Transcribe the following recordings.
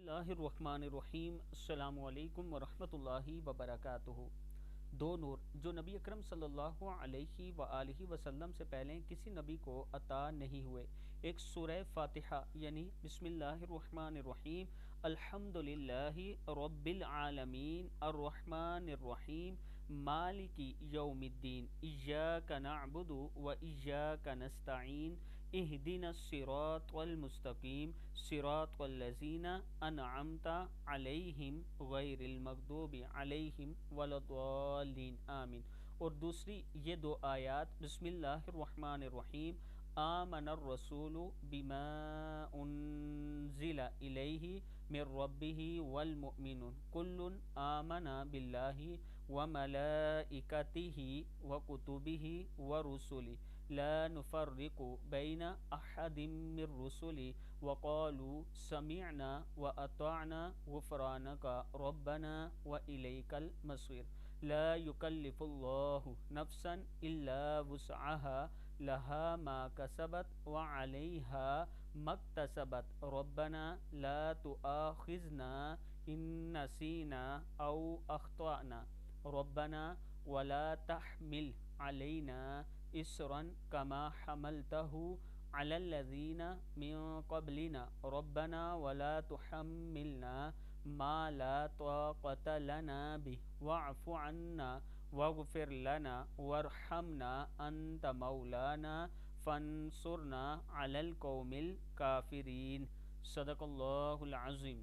اللہ الرحمن الرحیم۔ السلام علیکم ورحمۃ اللہ وبرکاتہ۔ دو نور جو نبی اکرم صلی اللہ علیہ وآلہ وسلم سے پہلے کسی نبی کو عطا نہیں ہوئے۔ ایک سورہ فاتحہ یعنی بسم اللہ الرحمن الرحیم، الحمد للہ رب العالمین الرحمن الرحیم مالک یوم الدین، ایاک نعبد و ایاک نستعین، اہدنا الصراط المستقیم صراط الذین انعمت علیہم غیر المغضوب علیہم ولا الضالین آمین۔ اور دوسری یہ دو آیات بسم اللہ الرحمن الرحیم، آمن الرسول بما انزل الیہ من ربہ والمؤمنون کل آمن باللہ وملائکتہ وکتبہ ورسلہ لا نفرق بین احد من رسلہ وقالوا سمعنا واطعنا غفرانک ربنا والیک المصیر۔ لا یکلف اللہ نفسا الا وسعها لها ما کسبت وعلیہا ما اکتسبت ربنا لا تؤاخذنا ان نسینا او اخطأنا ربنا ولا تحمل علینا اصرا كما حملته على الذين من قبلنا ربنا ولا تحملنا ما لا طاقة لنا به واعف عنا واغفر لنا وارحمنا أنت مولانا فانصرنا على القوم الكافرين۔ صدق اللہ العظیم۔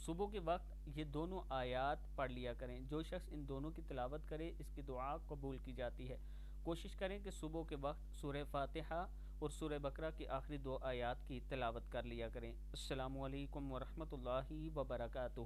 صبح کے وقت یہ دونوں آیات پڑھ لیا کریں۔ جو شخص ان دونوں کی تلاوت کرے اس کی دعا قبول کی جاتی ہے۔ کوشش کریں کہ صبح کے وقت سورہ فاتحہ اور سورہ بقرہ کی آخری دو آیات کی تلاوت کر لیا کریں۔ السلام علیکم ورحمۃ اللہ وبرکاتہ۔